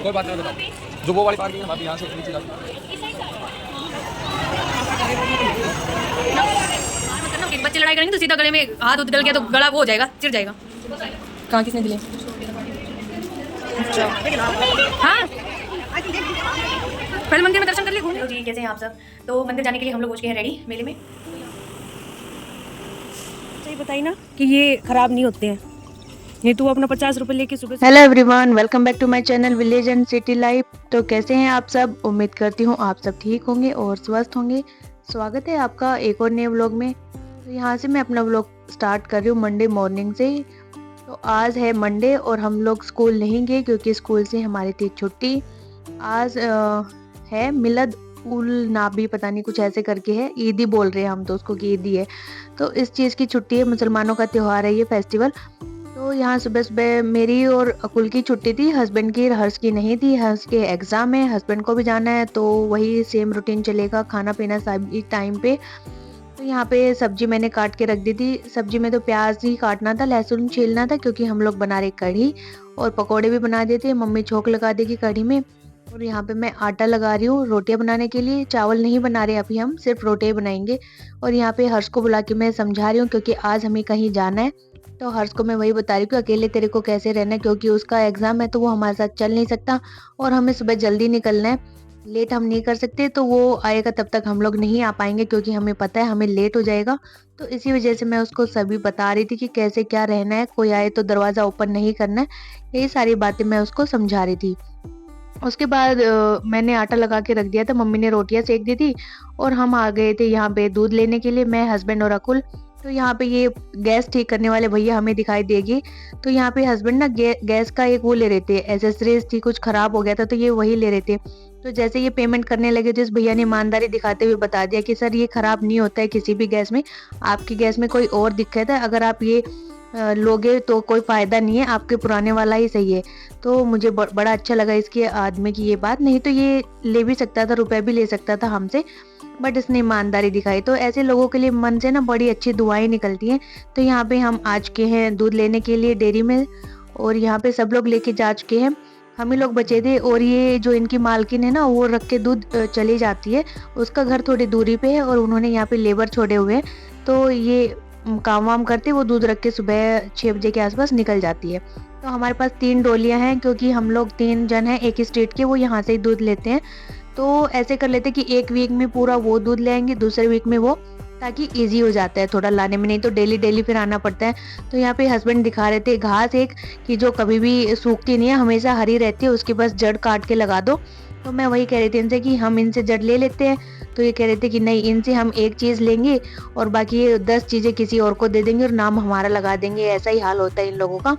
कोई बात नहीं बताओ। जो वो वाली पार्किंग है भाभी यहाँ से नीचे जाती एक बच्चे लड़ाई करेंगे तो सीधा गले में हाथ उठ डल गया तो गला वो हो जाएगा, चिर जाएगा। कहाँ किसने दिले? हाँ पहले मंदिर में दर्शन कर ले घूम। जी कैसे हैं आप सब? तो मंदिर जाने के लिए हम लोग हो चुके हैं रेडी मेले में। सही बताई ना कि ये खराब नहीं होते हैं, नहीं तो वो अपना 50 रुपए लेके सुबह। Hello everyone, welcome back to my channel village and city life. तो कैसे हैं आप सब? उम्मीद करती हूँ आप सब ठीक होंगे और स्वस्थ होंगे। स्वागत है आपका एक और नए व्लॉग में। तो यहाँ से मैं अपना व्लॉग स्टार्ट कर रही हूँ मंडे मॉर्निंग से। तो आज है मंडे और हम लोग स्कूल नहीं गए क्योंकि स्कूल से हमारी थी छुट्टी। आज है मिलद उल नाबी, पता नहीं कुछ ऐसे करके है, ईदी बोल रहे हैं हम तो उसको कि ईदी है। तो इस चीज़ की छुट्टी है, मुसलमानों का त्यौहार है ये फेस्टिवल। तो यहाँ सुबह सुबह मेरी और अकुल की छुट्टी थी, हस्बैंड की, हर्ष की नहीं थी। हर्ष के एग्ज़ाम है, हस्बैंड को भी जाना है, तो वही सेम रूटीन चलेगा, खाना पीना सभी टाइम पे। तो यहाँ पे सब्जी मैंने काट के रख दी थी। सब्जी में तो प्याज ही काटना था, लहसुन छीलना था क्योंकि हम लोग बना रहे कढ़ी, और पकोड़े भी बना देते, मम्मी छोंक लगा देगी कढ़ी में। और यहाँ पे मैं आटा लगा रही हूँ रोटियाँ बनाने के लिए। चावल नहीं बना रहे अभी, हम सिर्फ रोटियाँ बनाएंगे। और यहाँ पे हर्ष को बुला के मैं समझा रही हूँ क्योंकि आज हमें कहीं जाना है। तो हर्ष को मैं वही बता रही हूँ कि अकेले तेरे को कैसे रहना है, क्योंकि उसका एग्ज़ाम है तो वो हमारे साथ चल नहीं सकता और हमें सुबह जल्दी निकलना है, लेट हम नहीं कर सकते। तो वो आएगा तब तक हम लोग नहीं आ पाएंगे क्योंकि हमें पता है हमें लेट हो जाएगा। तो इसी वजह से मैं उसको सभी बता रही थी कि कैसे क्या रहना है, कोई आए तो दरवाज़ा ओपन नहीं करना है, यही सारी बातें मैं उसको समझा रही थी। उसके बाद मैंने आटा लगा के रख दिया था, मम्मी ने रोटियां सेक दी थी और हम आ गए थे यहाँ पे दूध लेने के लिए, मैं, हस्बैंड और अकुल। तो यहाँ पे ये गैस ठीक करने वाले भैया हमें दिखाई देगी। तो यहाँ पे हस्बैंड ना गैस का एक वो ले रहे थे, एसेसरीज थी, कुछ खराब हो गया था तो ये वही ले रहे थे। तो जैसे ये पेमेंट करने लगे तो इस भैया ने ईमानदारी दिखाते हुए बता दिया कि सर ये खराब नहीं होता है किसी भी गैस में, आपकी गैस में कोई और दिक्कत है, अगर आप ये लोगे तो कोई फ़ायदा नहीं है, आपके पुराने वाला ही सही है। तो मुझे बड़ा अच्छा लगा इसके आदमी की ये बात, नहीं तो ये ले भी सकता था, रुपए भी ले सकता था हमसे, बट इसने ईमानदारी दिखाई। तो ऐसे लोगों के लिए मन से ना बड़ी अच्छी दुआएं निकलती हैं। तो यहाँ पे हम आ चुके हैं दूध लेने के लिए डेयरी में, और यहाँ पे सब लोग लेके जा चुके हैं, हम ही लोग बचे थे। और ये जो इनकी मालकिन है ना, वो रख के दूध चली जाती है, उसका घर थोड़ी दूरी पे है और उन्होंने यहाँ पे लेबर छोड़े हुए हैं। तो ये काम वाम करते, वो दूध रख के सुबह 6 बजे के आसपास निकल जाती है। तो हमारे पास 3 डोलियां हैं क्योंकि हम लोग 3 जन हैं एक ही स्टेट के, वो यहाँ से ही दूध लेते हैं। तो ऐसे कर लेते कि एक वीक में पूरा वो दूध ले आएंगे, दूसरे वीक में वो, ताकि इजी हो जाता है थोड़ा लाने में, नहीं तो डेली डेली फिर आना पड़ता है। तो यहाँ पे हस्बैंड दिखा रहे थे घास एक कि जो कभी भी सूखती नहीं है, हमेशा हरी रहती है, उसकी बस जड़ काट के लगा दो। तो मैं वही कह रही थी इनसे कि हम इनसे जड़ ले लेते हैं। तो ये कह रहे थे कि नहीं, इनसे हम एक चीज़ लेंगे और बाकी ये 10 चीज़ें किसी और को दे देंगे और नाम हमारा लगा देंगे, ऐसा ही हाल होता है इन लोगों का।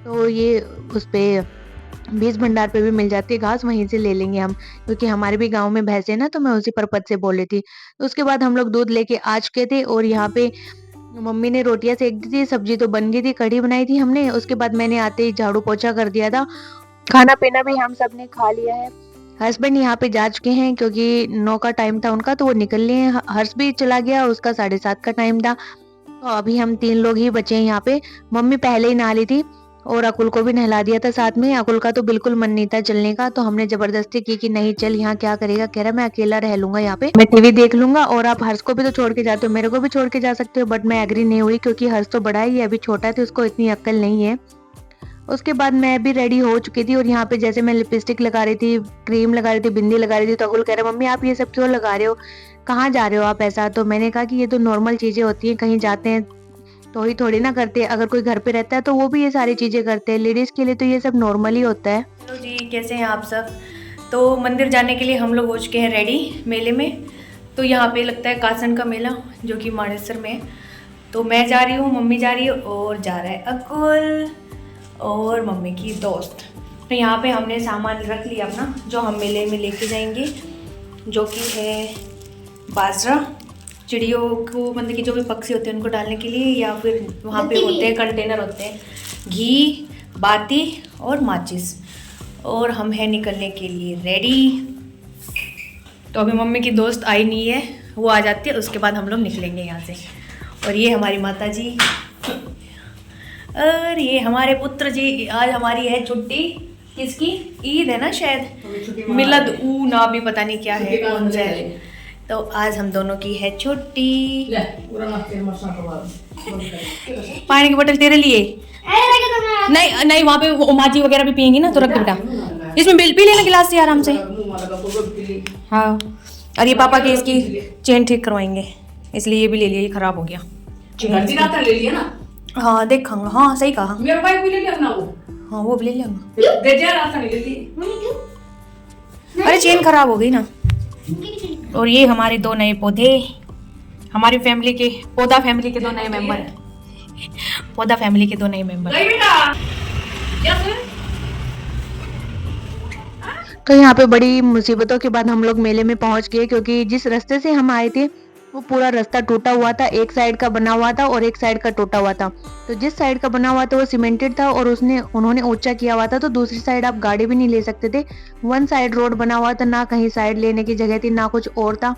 तो ये उस पे बीज भंडार पे भी मिल जाती है घास, वहीं से ले लेंगे हम, क्योंकि हमारे भी गांव में भैंसे ना, तो मैं उसी पर्पज से बोल रही थी। तो उसके बाद हम लोग दूध लेके आ चुके थे और यहाँ पे मम्मी ने रोटियां सेक दी थी, सब्जी तो बन गई थी, कढ़ी बनाई थी हमने। उसके बाद मैंने आते ही झाड़ू पोछा कर दिया था, खाना पीना भी हम सब ने खा लिया है। हस्बैंड यहाँ पे जा चुके हैं क्योंकि 9 का टाइम था उनका, तो वो निकल लिए हैं। हर्ष भी चला गया, उसका 7:30 का टाइम था। तो अभी हम 3 लोग ही बचे हैं यहाँ पे। मम्मी पहले ही नहा ली थी और अकुल को भी नहला दिया था साथ में। अकुल का तो बिल्कुल मन नहीं था चलने का, तो हमने जबरदस्ती की कि नहीं चल, यहाँ क्या करेगा, कह रहा मैं अकेला रह लूंगा, यहाँ पे मैं टीवी देख लूंगा और आप हर्ष को भी तो छोड़ के जाते हो, मेरे को भी छोड़ के जा सकते हो। बट मैं एग्री नहीं हुई क्योंकि हर्ष तो बड़ा है, ये अभी छोटा है तो उसको इतनी अक्ल नहीं है। उसके बाद मैं भी रेडी हो चुकी थी और यहाँ पे जैसे मैं लिपस्टिक लगा रही थी, क्रीम लगा रही थी, बिंदी लगा रही थी, तो अकुल कह रहा मम्मी आप ये सब क्यों लगा रहे हो, कहाँ जा रहे हो आप ऐसा। तो मैंने कहा कि ये तो नॉर्मल चीजें होती हैं, कहीं जाते हैं तो ही थोड़ी ना करते, अगर कोई घर पे रहता है तो वो भी ये सारी चीजें करते हैं, लेडीज के लिए तो ये सब नॉर्मल ही होता है। हेलो जी कैसे हैं आप सब? तो मंदिर जाने के लिए हम लोग हो चुके हैं रेडी मेले में। तो यहाँ पे लगता है कासन का मेला जो कि मानेसर में है। तो मैं जा रही हूँ, मम्मी जा रही है और जा रहा है अकुल और मम्मी की दोस्त। तो यहाँ पे हमने सामान रख लिया अपना जो हम मेले में लेके जाएंगे, जो कि है बाजरा, चिड़ियों को, मतलब कि जो भी पक्षी होते हैं उनको डालने के लिए, या फिर वहाँ पे होते हैं कंटेनर होते हैं, घी, बाती और माचिस। और हम हैं निकलने के लिए रेडी। तो अभी मम्मी की दोस्त आई नहीं है, वो आ जाती है उसके बाद हम लोग निकलेंगे यहाँ से। और ये हमारी माता जी और ये हमारे पुत्र जी, आज हमारी है छुट्टी किसकी ईद है ना शायद, मिलद ऊ ना भी पता नहीं क्या है कौन सा है। तो आज हम दोनों की है छुट्टी। पानी की बोतल तेरे लिए। नहीं नहीं, वहाँ पे वो माजी वगैरह भी पियेंगी ना, तो रख दो बेटा। इसमें बिल पी लेना गिलास से आराम से। हाँ, और ये पापा के इसकी चेन ठीक करवाएंगे, इसलिए ये भी ले लिया, ये खराब हो गया। ले लिया ना। हाँ देखूंगा, हाँ सही कहा। मेरा बाइक भी ले लिया ना वो। हाँ वो भी ले लिया। दे जा रास्ता नहीं लेती। अरे चेन खराब हो गई ना। और ये हमारे 2 नए पौधे, हमारी फैमिली के पौधा फैमिली के 2 नए मेंबर, पौधा फैमिली के 2 नए मेंबर। तो यहाँ पे बड़ी मुसीबतों के बाद हम लोग मेले में पहुंच गए, क्योंकि जिस रास्ते से हम आए थे वो पूरा रास्ता टूटा हुआ था, एक साइड का बना हुआ था और एक साइड का टूटा हुआ था। तो जिस साइड का बना हुआ था वो सीमेंटेड था और उन्होंने ऊंचा किया हुआ था, तो दूसरी साइड आप गाड़ी भी नहीं ले सकते थे। 1 साइड रोड बना हुआ था, ना कहीं साइड लेने की जगह थी ना कुछ और था,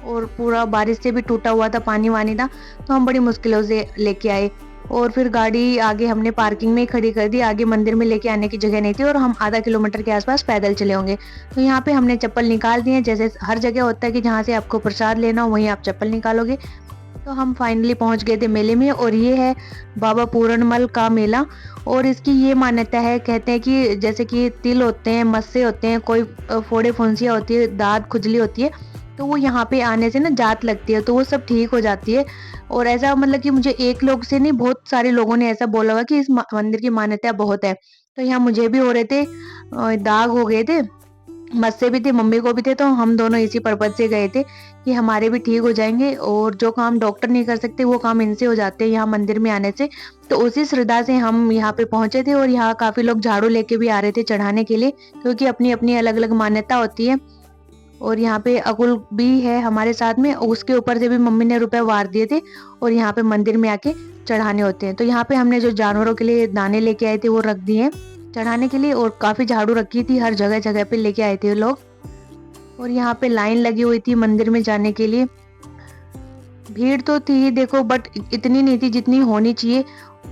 और पूरा बारिश से भी टूटा हुआ था, पानी वानी था। तो हम बड़ी मुश्किलों से लेके आए और फिर गाड़ी आगे हमने पार्किंग में ही खड़ी कर दी। आगे मंदिर में लेके आने की जगह नहीं थी और हम आधा किलोमीटर के आसपास पैदल चले होंगे। तो यहाँ पे हमने चप्पल निकाल दिए, जैसे हर जगह होता है कि जहाँ से आपको प्रसाद लेना हो वहीं आप चप्पल निकालोगे। तो हम फाइनली पहुँच गए थे मेले में, और ये है बाबा पूरनमल का मेला। और इसकी ये मान्यता है, कहते हैं कि जैसे कि तिल होते हैं, मस्से होते हैं, कोई फोड़े फुंसियाँ होती है, दाद खुजली होती है, तो वो यहाँ पे आने से ना जात लगती है, तो वो सब ठीक हो जाती है। और ऐसा मतलब कि मुझे एक लोग से नहीं, बहुत सारे लोगों ने ऐसा बोला हुआ कि इस मंदिर की मान्यता बहुत है। तो यहाँ मुझे भी हो रहे थे, दाग हो गए थे, मस्से भी थे, मम्मी को भी थे, तो हम दोनों इसी पर्पज से गए थे कि हमारे भी ठीक हो जाएंगे। और जो काम डॉक्टर नहीं कर सकते वो काम इनसे हो जाते हैं यहाँ मंदिर में आने से। तो उसी श्रद्धा से हम यहाँ पे पहुंचे थे, और यहाँ काफी लोग झाड़ू लेके भी आ रहे थे चढ़ाने के लिए, क्योंकि अपनी अपनी अलग अलग मान्यता होती है। और यहाँ पे अकुल भी है हमारे साथ में, उसके ऊपर से भी मम्मी ने रुपए वार दिए थे, और यहाँ पे मंदिर में आके चढ़ाने होते हैं। तो यहाँ पे हमने जो जानवरों के लिए दाने लेके आए थे वो रख दिए हैं चढ़ाने के लिए, और काफी झाड़ू रखी थी, हर जगह जगह पे लेके आए थे लोग। और यहाँ पे लाइन लगी हुई थी मंदिर में जाने के लिए। भीड़ तो थी देखो, बट इतनी नहीं थी जितनी होनी चाहिए,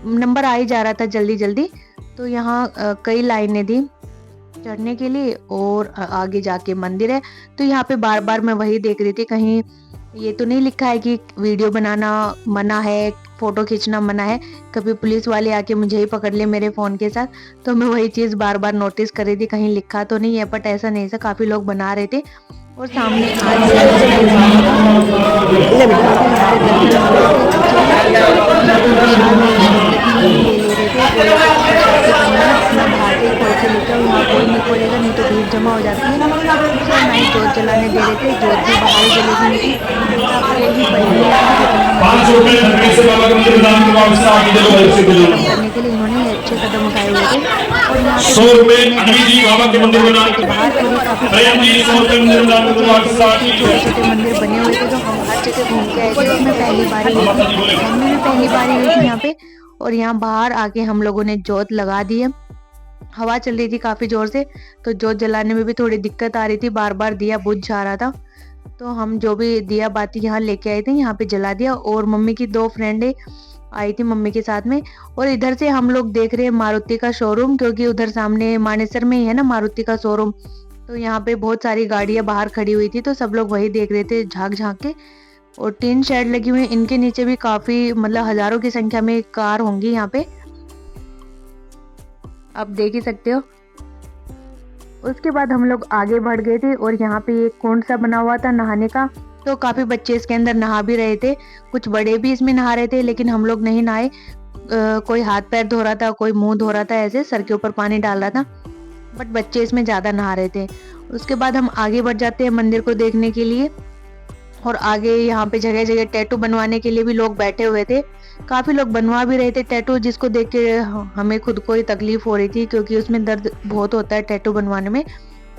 नंबर आ ही जा रहा था जल्दी जल्दी। तो यहाँ कई लाइनें थी चढ़ने के लिए, और आगे जाके मंदिर है। तो यहाँ पे बार बार मैं वही देख रही थी, कहीं ये तो नहीं लिखा है कि वीडियो बनाना मना है, फोटो खींचना मना है, कभी पुलिस वाले आके मुझे ही पकड़ ले मेरे फोन के साथ। तो मैं वही चीज बार बार नोटिस कर रही थी, कहीं लिखा तो नहीं है, बट ऐसा नहीं था, काफी लोग बना रहे थे। और सामने कोई नहीं खोलेगा, नहीं तो भीड़ जमा हो जाती है। नहीं जोत जलाने दे रहे थे, जोत भी बाहर जलेगी करने के लिए इन्होंने अच्छे कदम उठाए हुए थे। और यहाँ पे बाहर छोटे छोटे मंदिर बने हुए थे, तो हम हर जगह घूम के आए थे। और मैं पहली बार हुई थी यहाँ पे, और यहाँ बाहर आके हम लोगों ने जोत लगा दी है। हवा चल रही थी काफी जोर से, तो जोत जलाने में भी थोड़ी दिक्कत आ रही थी, बार बार दिया बुझ जा रहा था। तो हम जो भी दिया बाती यहाँ लेके आए थे, यहाँ पे जला दिया। और मम्मी की 2 फ्रेंडें आई थी मम्मी के साथ में। और इधर से हम लोग देख रहे हैं मारुति का शोरूम, क्योंकि उधर सामने मानेसर में ही है ना मारुति का शोरूम। तो यहाँ पे बहुत सारी गाड़ियां बाहर खड़ी हुई थी, तो सब लोग वही देख रहे थे झांक झांक के। और 3 शेड लगी हुई, इनके नीचे भी काफी मतलब हजारों की संख्या में कार होंगी यहाँ पे, आप देख ही सकते हो। उसके बाद हम लोग आगे बढ़ गए थे, और यहाँ पे एक कुंड सा बना हुआ था नहाने का, तो काफी बच्चे इसके अंदर नहा भी रहे थे, कुछ बड़े भी इसमें नहा रहे थे, लेकिन हम लोग नहीं नहाए। कोई हाथ पैर धो रहा था, कोई मुंह धो रहा था, ऐसे सर के ऊपर पानी डाल रहा था, बट बच्चे इसमें ज्यादा नहा रहे थे। उसके बाद हम आगे बढ़ जाते हैं मंदिर को देखने के लिए। और आगे यहाँ पे जगह जगह टैटू बनवाने के लिए भी लोग बैठे हुए थे, काफी लोग बनवा भी रहे थे टैटू, जिसको देख के हमें खुद को ही तकलीफ हो रही थी, क्योंकि उसमें दर्द बहुत होता है टैटू बनवाने में।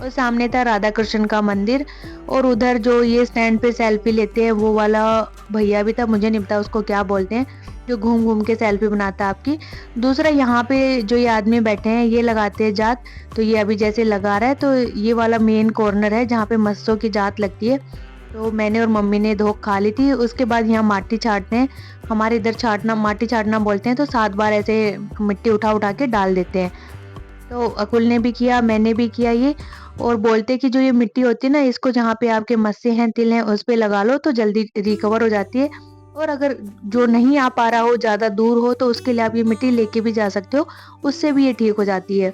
और सामने था राधा कृष्ण का मंदिर, और उधर जो ये स्टैंड पे सेल्फी लेते हैं वो वाला भैया भी था, मुझे नहीं पता उसको क्या बोलते हैं, जो घूम घूम के सेल्फी बनाता है आपकी। दूसरा यहाँ पे जो ये आदमी बैठे हैं ये लगाते हैं जात, तो ये अभी जैसे लगा रहा है, तो ये वाला मेन कॉर्नर है जहाँ पे मस्सों की जात लगती है। तो मैंने और मम्मी ने धोख खा ली थी। उसके बाद यहाँ माटी छाटते हैं, हमारे इधर छाटना माटी छाटना बोलते हैं, तो 7 बार ऐसे मिट्टी उठा उठा के डाल देते हैं। तो अकुल ने भी किया, मैंने भी किया ये। और बोलते कि जो ये मिट्टी होती है ना, इसको जहाँ पे आपके मस्से हैं, तिल हैं, उस पे लगा लो तो जल्दी रिकवर हो जाती है। और अगर जो नहीं आ पा रहा हो, ज़्यादा दूर हो, तो उसके लिए आप ये मिट्टी लेके भी जा सकते हो, उससे भी ये ठीक हो जाती है।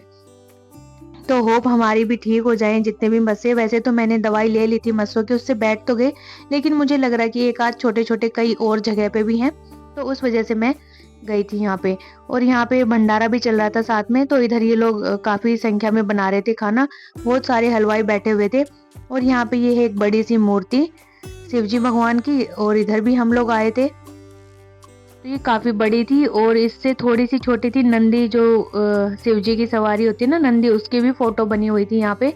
तो होप हमारी भी ठीक हो जाएं जितने भी मस्से। वैसे तो मैंने दवाई ले ली थी मस्सों की, उससे बैठ तो गए, लेकिन मुझे लग रहा है कि एक आध छोटे-छोटे कई और जगह पे भी हैं, तो उस वजह से मैं गई थी यहाँ पे। और यहाँ पे भंडारा भी चल रहा था साथ में, तो इधर ये लोग काफ़ी संख्या में बना रहे थे खाना। बहुत सारे हलवाई बैठे हुए थे। और यहाँ पे ये है एक बड़ी सी मूर्ति शिव जी भगवान की, और इधर भी हम लोग आए थे। तो ये काफ़ी बड़ी थी, और इससे थोड़ी सी छोटी थी नंदी, जो शिव जी की सवारी होती है ना नंदी, उसकी भी फ़ोटो बनी हुई थी यहाँ पे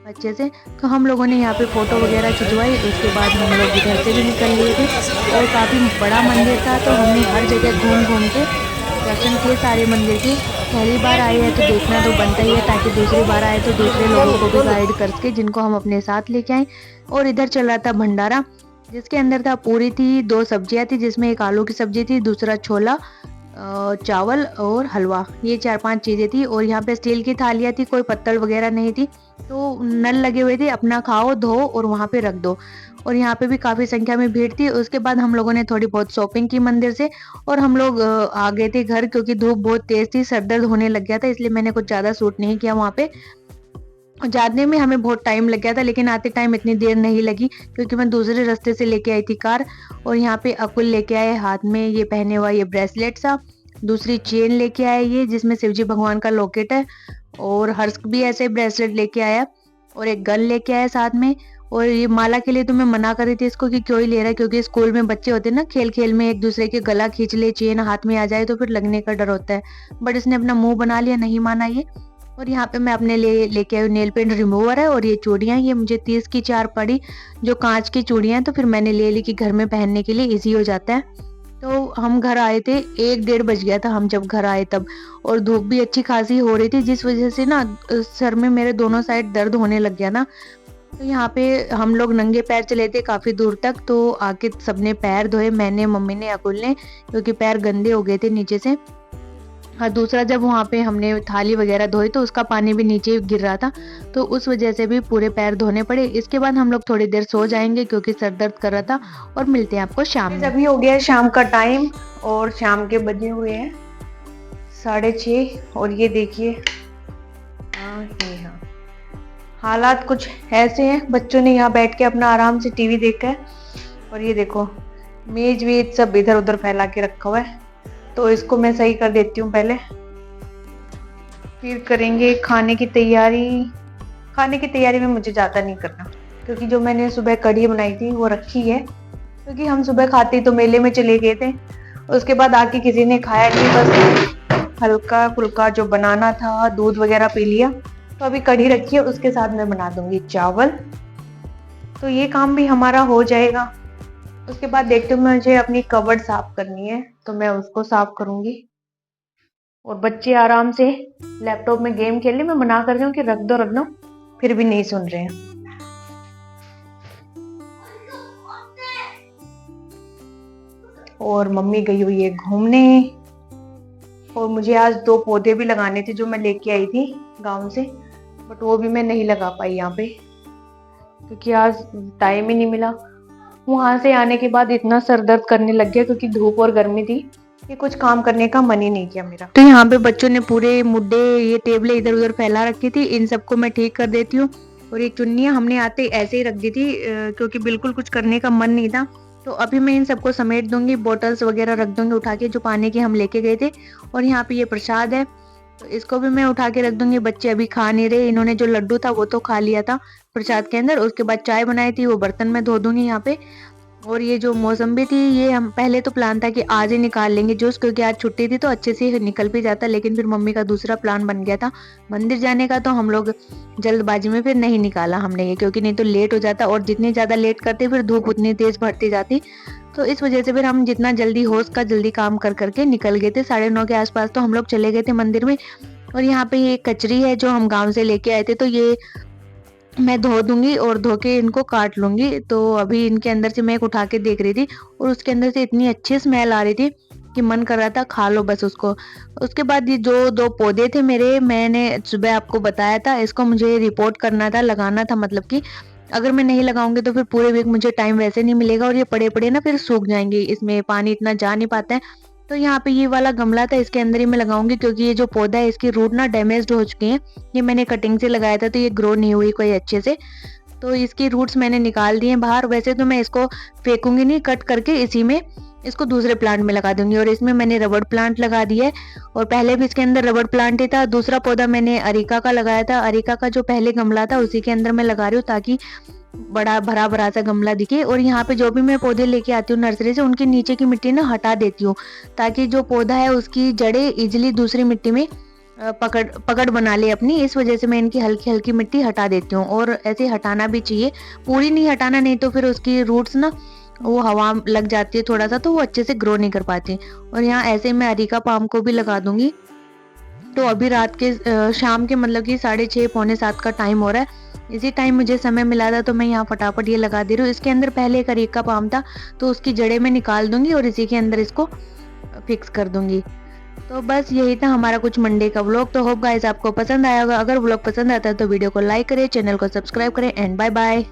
अच्छे से। तो हम लोगों ने यहाँ पे फ़ोटो वगैरह खिंचवाई। उसके बाद हम लोग इधर से भी निकल लिए थे, और काफ़ी बड़ा मंदिर था, तो हमने हर जगह घूम घूम के दर्शन किए सारे मंदिर के। पहली बार आए हैं तो देखना तो बनता ही है, ताकि दूसरी बार आए तो दूसरे लोगों को भी गाइड करके, जिनको हम अपने साथ लेके आए। और इधर चल रहा था भंडारा, जिसके अंदर था पूरी थी, 2 सब्जियां थी, जिसमें एक आलू की सब्जी थी, दूसरा छोला, चावल और हलवा। ये 4-5 चीज़ें थी। और यहाँ पे स्टील की थालियाँ थी, कोई पत्तल वगैरह नहीं थी। तो नल लगे हुए थे, अपना खाओ, धो और वहाँ पे रख दो। और यहाँ पे भी काफ़ी संख्या में भीड़ थी। उसके बाद हम लोगों ने थोड़ी बहुत शॉपिंग की मंदिर से, और हम लोग आ गए थे घर, क्योंकि धूप बहुत तेज़ थी, सर दर्द होने लग गया था, इसलिए मैंने कुछ ज़्यादा सूट नहीं किया वहाँ पे। जाने में हमें बहुत टाइम लग गया था, लेकिन आते टाइम इतनी देर नहीं लगी, क्योंकि मैं दूसरे रास्ते से लेके आई थी कार। और यहाँ पे अकुल लेके आए हाथ में ये पहने हुआ ये ब्रेसलेट सा, दूसरी चेन लेके आए ये, जिसमें शिवजी भगवान का लॉकेट है। और हर्ष भी ऐसे ब्रेसलेट लेके आया, और एक गन लेके आया साथ में। और ये माला के लिए तो मैं मना कर रही थी इसको कि क्यों ही ले रहा है, क्योंकि स्कूल में बच्चे होते हैं ना, खेल खेल में एक दूसरे के गला खींच ले, चेन हाथ में आ जाए तो फिर लगने का डर होता है। बट इसने अपना मुंह बना लिया, नहीं माना ये। और यहाँ पे मैं अपने लेके आई नेल पेंट रिमूवर है, और ये चूड़ियाँ, ये मुझे 30 की 4 पड़ी, जो कांच की चूड़ियाँ हैं, तो फिर मैंने ले ली कि घर में पहनने के लिए इजी हो जाता है। तो हम घर आए थे, 1-1:30 बज गया था हम जब घर आए तब। और धूप भी अच्छी खासी हो रही थी, जिस वजह से ना सर में मेरे दोनों साइड दर्द होने लग गया ना। तो यहाँ पे हम लोग नंगे पैर चले थे काफ़ी दूर तक, तो आके सबने पैर धोए, मैंने, मम्मी ने, अकुल ने, क्योंकि पैर गंदे हो गए थे नीचे से। हाँ, दूसरा जब वहाँ पे हमने थाली वगैरह धोई तो उसका पानी भी नीचे गिर रहा था, तो उस वजह से भी पूरे पैर धोने पड़े। इसके बाद हम लोग थोड़ी देर सो जाएंगे, क्योंकि सर दर्द कर रहा था। और मिलते हैं आपको शाम में। अभी हो गया है शाम का टाइम, और शाम के बजे हुए हैं 6:30। और ये देखिए, हाँ, हालात कुछ ऐसे हैं, बच्चों ने यहाँ बैठ के अपना आराम से टीवी देखा है। और ये देखो, मेज वेज सब इधर उधर फैला के रखा हुआ है, तो इसको मैं सही कर देती हूँ पहले, फिर करेंगे खाने की तैयारी। खाने की तैयारी में मुझे ज़्यादा नहीं करना, क्योंकि जो मैंने सुबह कढ़ी बनाई थी वो रखी है, क्योंकि हम सुबह खाते तो मेले में चले गए थे, उसके बाद आके किसी ने खाया नहीं, बस हल्का फुल्का जो बनाना था, दूध वगैरह पी लिया। तो अभी कढ़ी रखी है, उसके साथ मैं बना दूंगी चावल, तो ये काम भी हमारा हो जाएगा। उसके बाद देखते हुए मुझे अपनी कबर्ड साफ करनी है, तो मैं उसको साफ करूंगी। और बच्चे आराम से लैपटॉप में गेम खेल रहे, मैं मना कर रही हूँ कि रख दो, फिर भी नहीं सुन रहे हैं। और मम्मी गई हुई है घूमने। और मुझे आज 2 पौधे भी लगाने थे जो मैं लेके आई थी गांव से, बट वो भी मैं नहीं लगा पाई यहाँ पे, क्योंकि आज टाइम ही नहीं मिला। वहाँ से आने के बाद इतना सर दर्द करने लग गया, क्योंकि धूप और गर्मी थी, ये कुछ काम करने का मन ही नहीं किया मेरा। तो यहाँ पे बच्चों ने पूरे मुड्डे, ये टेबलें इधर उधर फैला रखी थी, इन सबको मैं ठीक कर देती हूँ। और ये चुन्नियाँ हमने आते ऐसे ही रख दी थी, क्योंकि बिल्कुल कुछ करने का मन नहीं था। तो अभी मैं इन सबको समेट दूंगी, बोटल्स वगैरह रख दूंगी उठा के, जो पानी के हम लेके गए थे। और यहाँ पे ये प्रसाद है, तो इसको भी मैं उठा के रख दूंगी। बच्चे अभी खा नहीं रहे, इन्होंने जो लड्डू था वो तो खा लिया था प्रसाद के अंदर। उसके बाद चाय बनाई थी, वो बर्तन में धो दूंगी यहाँ पे। और ये जो मौसम्बी थी, ये हम पहले तो प्लान था कि आज ही निकाल लेंगे जूस, क्योंकि आज छुट्टी थी तो अच्छे से निकल भी जाता, लेकिन फिर मम्मी का दूसरा प्लान बन गया था मंदिर जाने का, तो हम लोग जल्दबाजी में फिर नहीं निकाला हमने ये, क्योंकि नहीं तो लेट हो जाता, और जितनी ज़्यादा लेट करते फिर धूप उतनी तेज़ बढ़ती जाती। तो इस वजह से फिर हम जितना जल्दी हो सका जल्दी काम कर करके निकल गए थे। 9:30 के आसपास तो हम लोग चले गए थे मंदिर में। और यहाँ पे ये कचरी है जो हम गाँव से लेके आए थे, तो ये मैं धो दूंगी और धो के इनको काट लूंगी। तो अभी इनके अंदर से मैं एक उठा के देख रही थी, और उसके अंदर से इतनी अच्छी स्मेल आ रही थी कि मन कर रहा था खा लो बस उसको। उसके बाद ये जो 2 पौधे थे मेरे, मैंने सुबह आपको बताया था, इसको मुझे रिपोर्ट करना था, लगाना था, मतलब कि अगर मैं नहीं लगाऊंगी तो फिर पूरे वीक मुझे टाइम वैसे नहीं मिलेगा और ये पड़े पड़े ना फिर सूख जाएंगे, इसमें पानी इतना जा नहीं पाता है। तो यहाँ पे ये वाला गमला था, इसके अंदर ही मैं लगाऊंगी, क्योंकि ये जो पौधा है इसकी रूट ना डैमेज्ड हो चुकी हैं। ये मैंने कटिंग से लगाया था तो ये ग्रो नहीं हुई कोई अच्छे से, तो इसकी रूट्स मैंने निकाल दी हैं बाहर। वैसे तो मैं इसको फेंकूंगी नहीं, कट करके इसी में इसको दूसरे प्लांट में लगा दूंगी। और इसमें मैंने रबड़ प्लांट लगा दिया है, और पहले भी इसके अंदर रबड़ प्लांट ही था। दूसरा पौधा मैंने अरिका का लगाया था, अरिका का जो पहले गमला था उसी के अंदर मैं लगा रही हूँ, ताकि बड़ा भरा भरा सा गमला दिखे। और यहाँ पे जो भी मैं पौधे लेके आती हूँ नर्सरी से, उनके नीचे की मिट्टी ना हटा देती हूँ, ताकि जो पौधा है उसकी जड़ें इजिली दूसरी मिट्टी में पकड़ बना ले अपनी। इस वजह से मैं इनकी हल्की हल्की मिट्टी हटा देती हूँ, और ऐसे हटाना भी चाहिए, पूरी नहीं हटाना, नहीं तो फिर उसकी रूट्स ना वो हवा लग जाती है थोड़ा सा, तो वो अच्छे से ग्रो नहीं कर पाती। और यहाँ ऐसे मैं अरिका पाम को भी लगा दूंगी। तो अभी रात के शाम के मतलब कि 6:30 पौने 7 का टाइम हो रहा है। इसी टाइम मुझे समय मिला था तो मैं यहाँ फटाफट ये लगा दे रही हूँ। इसके अंदर पहले एक अरिका पाम था, तो उसकी जड़ें मैं निकाल दूंगी और इसी के अंदर इसको फिक्स कर दूंगी। तो बस यही था हमारा कुछ मंडे का व्लॉग। तो होप गाइस आपको पसंद आया होगा। अगर व्लॉग पसंद आता है तो वीडियो को लाइक करें, चैनल को सब्सक्राइब करें, एंड बाय बाय।